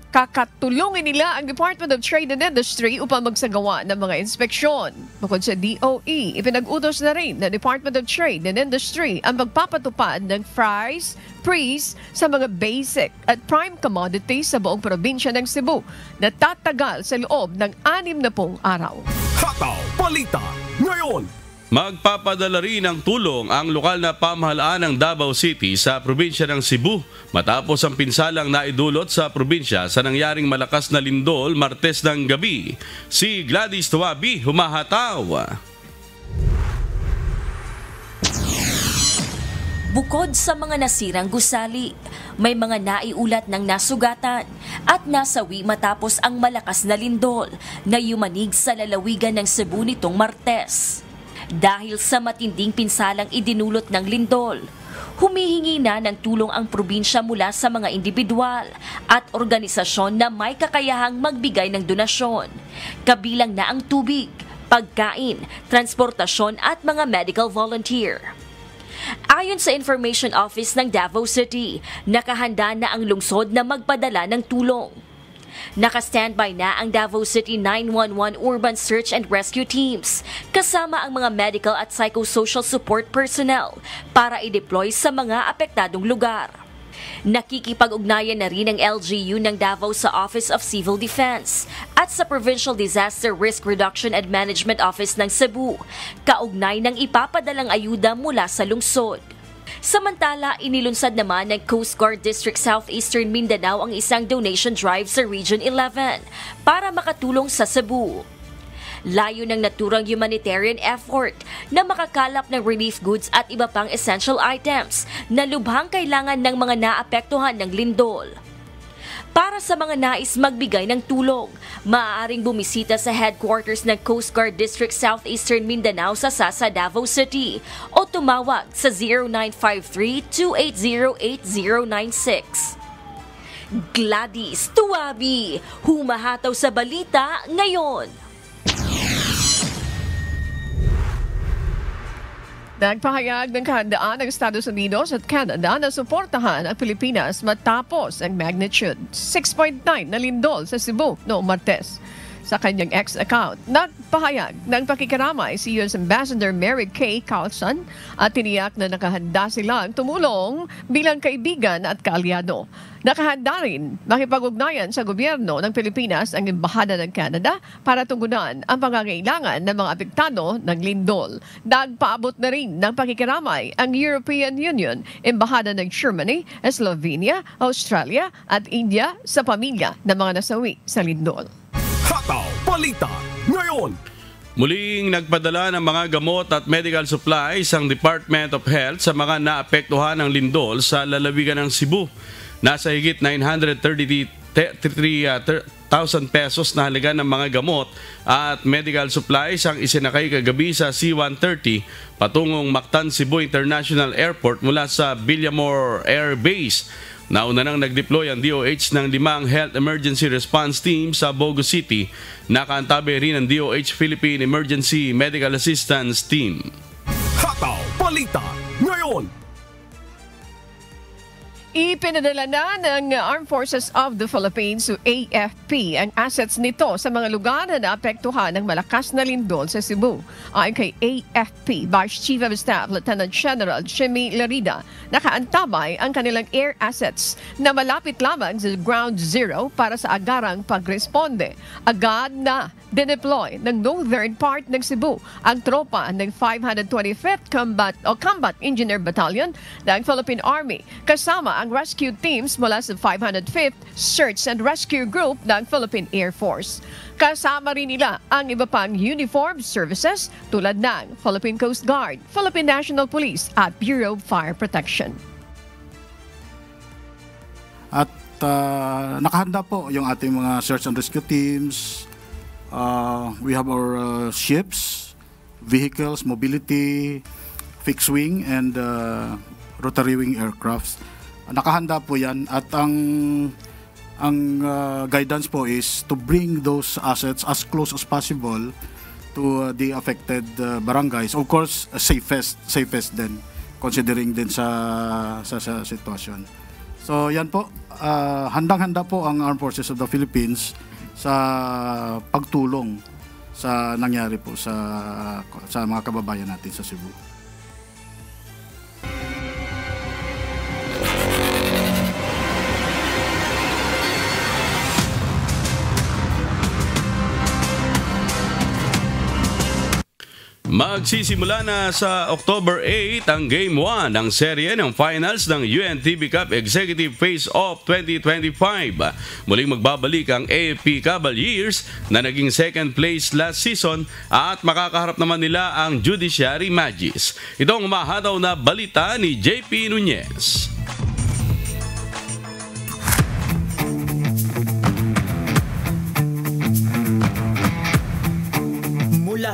Speaker 2: Kakatulungin nila ang Department of Trade and Industry upang magsagawa ng mga inspeksyon. Bukod sa DOE, ipinag-utos na rin ng Department of Trade and Industry ang magpapatupad ng freeze sa mga basic at prime commodities sa buong probinsya ng Cebu na tatagal sa loob ng 60 araw.
Speaker 1: Hataw Balita Ngayon.
Speaker 3: Magpapadala rin ng tulong ang lokal na pamahalaan ng Davao City sa probinsya ng Cebu matapos ang pinsalang naidulot sa probinsya sa nangyaring malakas na lindol Martes ng gabi. Si Gladys Tuabi humahataw.
Speaker 4: Bukod sa mga nasirang gusali, may mga naiulat ng nasugatan at nasawi matapos ang malakas na lindol na yumanig sa lalawigan ng Cebu nitong Martes. Dahil sa matinding pinsalang idinulot ng lindol, humihingi na ng tulong ang probinsya mula sa mga individual at organisasyon na may kakayahang magbigay ng donasyon, kabilang na ang tubig, pagkain, transportasyon at mga medical volunteer. Ayon sa Information Office ng Davao City, nakahanda na ang lungsod na magpadala ng tulong. Naka-standby na ang Davao City 911 Urban Search and Rescue Teams kasama ang mga medical at psychosocial support personnel para i-deploy sa mga apektadong lugar. Nakikipag-ugnayan na rin ang LGU ng Davao sa Office of Civil Defense at sa Provincial Disaster Risk Reduction and Management Office ng Cebu, kaugnay ng ipapadalang ayuda mula sa lungsod. Samantala, inilunsad naman ng Coast Guard District Southeastern Mindanao ang isang donation drive sa Region 11 para makatulong sa Cebu. Layo ng naturang humanitarian effort na makakalap ng relief goods at iba pang essential items na lubhang kailangan ng mga naapektuhan ng lindol. Para sa mga nais magbigay ng tulong, maaaring bumisita sa headquarters ng Coast Guard District Southeastern Mindanao sa Sasa, Davao City o tumawag sa 0953-280-8096. Gladys Tuabi, humahataw sa balita ngayon.
Speaker 2: Nagpahayag ng kahandaan ng Estados Unidos at Canada na suportahan ang Pilipinas matapos ang magnitude 6.9 na lindol sa Cebu noong Martes. Sa kanyang X-account, nagpahayag ng pakikiramay si U.S. Ambassador Mary Kay Carlson at tiniyak na nakahanda silang tumulong bilang kaibigan at kaalyado. Nakahanda rin makipag-ugnayan sa gobyerno ng Pilipinas ang Embahada ng Canada para tugunan ang pangangailangan ng mga apektado ng lindol. Nagpaabot na rin ng pakikiramay ang European Union, Embahada ng Germany, Slovenia, Australia at India sa pamilya ng mga nasawi sa lindol.
Speaker 1: Hataw Balita Ngayon.
Speaker 3: Muling nagpadala ng mga gamot at medical supplies ang Department of Health sa mga naapektuhan ng lindol sa lalawigan ng Cebu. Nasa higit 933,000 pesos na halaga ng mga gamot at medical supplies ang isinakay kagabi sa C-130 patungong Mactan Cebu International Airport mula sa Villamor Air Base. Nauna nang nag-deploy ang DOH ng 5 Health Emergency Response Team sa Bogo City. Nakaantabi rin ang DOH Philippine Emergency Medical Assistance Team.
Speaker 1: Hataw Balita Ngayon.
Speaker 2: Ipinadala na ng Armed Forces of the Philippines o AFP ang assets nito sa mga lugar na naapektuhan ng malakas na lindol sa Cebu. Ayon kay AFP Vice Chief of Staff Lieutenant General Jimmy Larida, nakaantabay ang kanilang air assets na malapit lamang sa Ground Zero para sa agarang pagresponde. Agad na dineploy ng northern part ng Cebu ang tropa ng 525th Combat Engineer Battalion ng Philippine Army kasama ang rescue teams mula sa 505th Search and Rescue Group ng Philippine Air Force. Kasama rin nila ang iba pang uniformed services tulad ng Philippine Coast Guard, Philippine National Police at Bureau of Fire Protection.
Speaker 5: At nakahanda po yung ating mga search and rescue teams. We have our ships, vehicles, mobility, fixed wing, and rotary wing aircrafts. Nakahanda po yan at ang guidance po is to bring those assets as close as possible to the affected barangays. Of course, safest din, considering din sa sitwasyon. So yan po, handang-handa po ang Armed Forces of the Philippines sa pagtulong sa nangyari po sa mga kababayan natin sa Cebu.
Speaker 3: Magsisimula na sa October 8 ang Game 1 ng serye ng finals ng UNTV Cup Executive Face-Off 2025. Muling magbabalik ang AFP Cavaliers na naging second place last season at makakaharap naman nila ang Judiciary Magis. Ito ang mahataw na balita ni JP Nunez.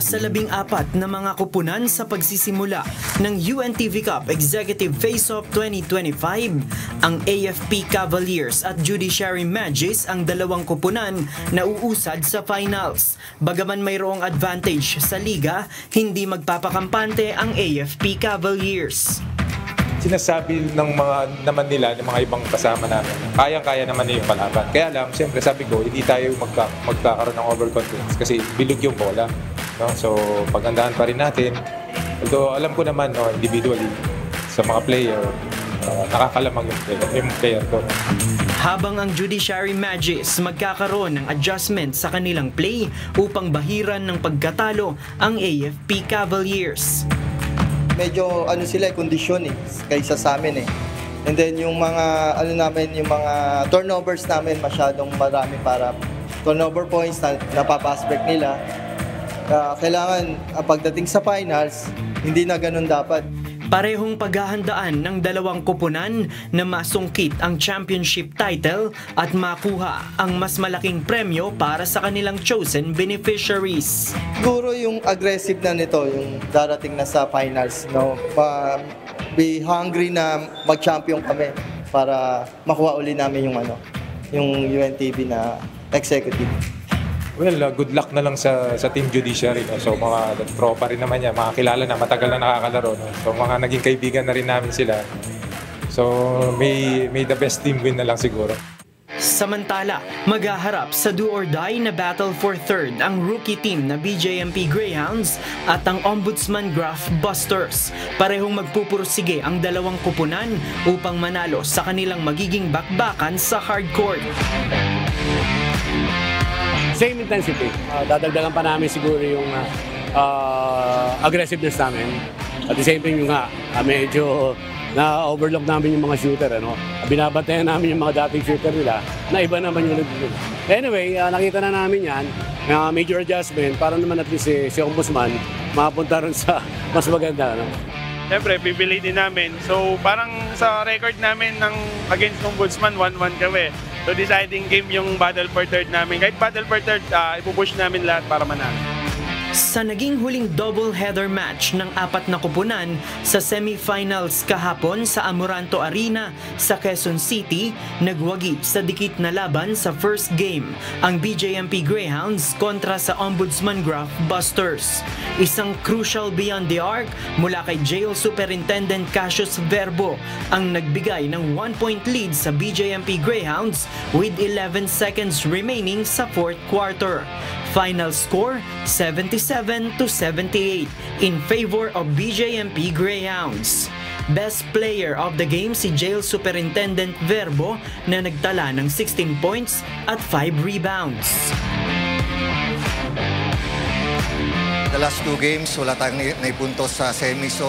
Speaker 22: Sa 14 na mga kupunan sa pagsisimula ng UNTV Cup Executive Face-Off 2025, ang AFP Cavaliers at Judiciary Magis ang dalawang kupunan na uusad sa finals. Bagaman mayroong advantage sa liga, hindi magpapakampante ang AFP Cavaliers.
Speaker 23: Sinasabi ng mga ibang kasama namin, kayang-kaya naman yung palaban. Kaya lang, siyempre sabi ko, hindi tayo magkakaroon ng overconfidence kasi bilog yung bola. No? So, pagandaan pa rin natin. Although, alam ko naman, individually, sa mga player, nakakalamang yung player ko.
Speaker 22: Habang ang Judiciary Magis magkakaroon ng adjustment sa kanilang play upang bahiran ng pagkatalo ang AFP Cavaliers.
Speaker 24: Medyo sila kondisyon kaysa sa amin And then yung mga yung mga turnovers namin masyadong marami para turnover points na napapaspect nila. Kailangan pagdating sa finals, hindi na ganun dapat.
Speaker 22: Parehong paghahandaan ng dalawang kupunan na masungkit ang championship title at makuha ang mas malaking premyo para sa kanilang chosen beneficiaries.
Speaker 24: Siguro yung aggressive na nito, yung darating na sa finals, be hungry na mag-champion kami para makuha uli namin yung UNTV na executive.
Speaker 23: Well, good luck na lang sa Team Judiciary. No? So mga tropa rin naman yan, mga kilala na, matagal na nakakalaro. No? So mga naging kaibigan na rin namin sila. So may the best team win na lang siguro.
Speaker 22: Samantala, maghaharap sa do-or-die na battle for third ang rookie team na BJMP Greyhounds at ang Ombudsman Graph Busters. Parehong magpupursige ang dalawang kupunan upang manalo sa kanilang magiging bakbakan sa hardcourt.
Speaker 25: Same intensity. Dadagdagan pa namin siguro yung aggressiveness namin. At the same time yung medyo na-overlook namin yung mga shooter. Binabantayan namin yung mga dating shooter nila na iba naman yung nagdito. Anyway, nakita na namin yan. Major adjustment para naman at least si Ombudsman mapunta rin sa mas maganda.
Speaker 26: Siyempre, pipili din namin. So parang sa record namin ng against Ombudsman, 1-1 kami. So deciding game yung battle for third namin. Kahit battle for third, ipupush namin lahat para manalo.
Speaker 22: Sa naging huling double-header match ng 4 na kupunan sa semifinals kahapon sa Amoranto Arena sa Quezon City, nagwagi sa dikit na laban sa first game ang BJMP Greyhounds kontra sa Ombudsman Graph Busters. Isang crucial beyond the arc mula kay Jail Superintendent Cassius Verbo ang nagbigay ng 1-point lead sa BJMP Greyhounds with 11 seconds remaining sa fourth quarter. Final score, 77-78 in favor of BJMP Greyhounds. Best player of the game si Jail Superintendent Verbo na nagtala ng 16 points at 5 rebounds.
Speaker 6: the last 2 games, wala tayong naipuntos sa semi. So,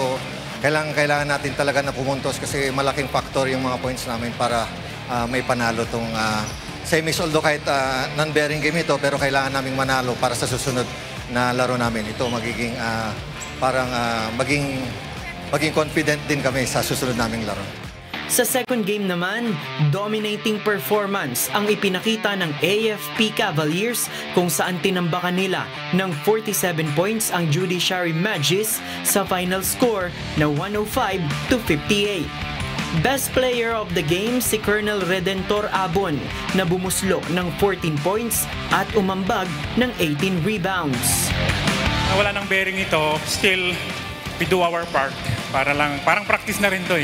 Speaker 6: kailangan natin talaga na pumuntos kasi malaking factor yung mga points namin para may panalo tong semis. Although kahit non-bearing game ito, pero kailangan naming manalo para sa susunod na laro namin. Ito magiging maging confident din kami sa susunod naming laro.
Speaker 22: Sa second game naman, dominating performance ang ipinakita ng AFP Cavaliers kung saan tinambakan nila ng 47 points ang Judiciary Magis sa final score na 105-58. Best player of the game si Colonel Redentor Abon na bumuslo ng 14 points at umambag ng 18 rebounds.
Speaker 7: Wala nang bearing ito, still we do our part. Parang practice na rin to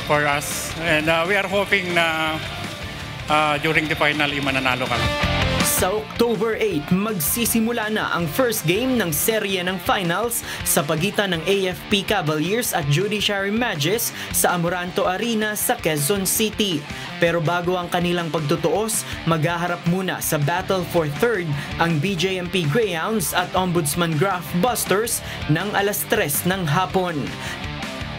Speaker 7: for us. And we are hoping na during the final, mananalo kami.
Speaker 22: Sa October 8, magsisimula na ang first game ng serye ng finals sa pagitan ng AFP Cavaliers at Judiciary Magis sa Amoranto Arena sa Quezon City. Pero bago ang kanilang pagtutuos, maghaharap muna sa Battle for Third ang BJMP Greyhounds at Ombudsman Graph Busters ng alas 3 ng hapon.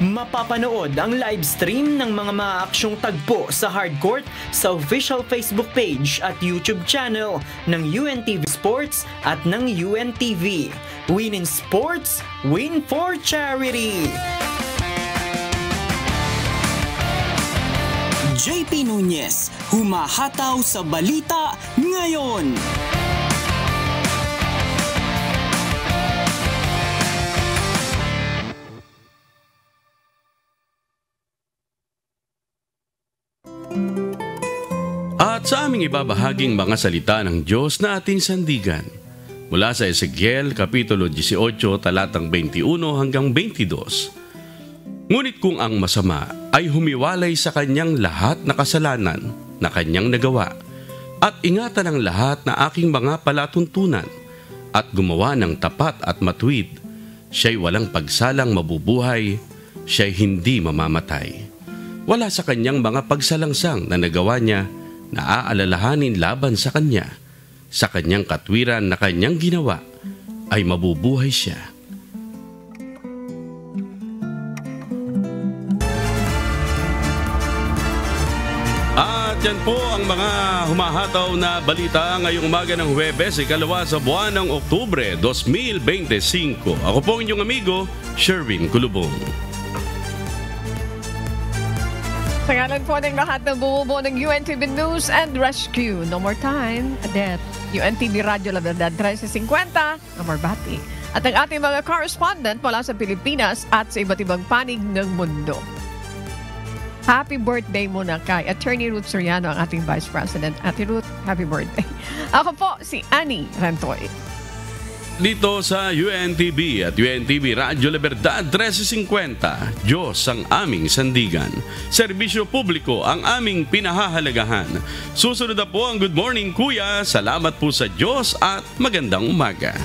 Speaker 22: Mapapanood ang live stream ng mga maaaksyong tagpo sa hardcourt sa official Facebook page at YouTube channel ng UNTV Sports at ng UNTV. Win in sports, win for charity!
Speaker 8: JP Nunez, humahataw sa balita ngayon.
Speaker 3: At sa aming ibabahaging mga salita ng Diyos na ating sandigan, mula sa Ezekiel Kapitulo 18, talatang 21 hanggang 22. Ngunit kung ang masama ay humiwalay sa kanyang lahat na kasalanan na kanyang nagawa, at ingatan ang lahat na aking mga palatuntunan, at gumawa ng tapat at matuwid, siya'y walang pagsalang mabubuhay, siya'y hindi mamamatay. Wala sa kanyang mga pagsalangsang na nagawa niya na aalalahanin laban sa kanya. Sa kanyang katwiran na kanyang ginawa ay mabubuhay siya. At yan po ang mga humahataw na balita ngayong umaga ng Huwebes, ikalawa sa buwan ng Oktubre 2025. Ako po ang inyong amigo, Sherwin Kulubong.
Speaker 2: Sa ngalan po ng lahat ng bumubuo ng UNTV News and Rescue, no more time, Adet. UNTV Radio La Verdad 1350, no more bati. At ang ating mga correspondent mula sa Pilipinas at sa iba't ibang panig ng mundo. Happy birthday muna kay Attorney Ruth Soriano, ang ating Vice President. Ate Ruth, happy birthday. Ako po si Annie Rantoy.
Speaker 3: Dito sa UNTV at UNTV Radio La Verdad 1350, Diyos ang aming sandigan. Serbisyo publiko ang aming pinahahalagahan. Susunod na po ang Good Morning Kuya. Salamat po sa Diyos at magandang umaga.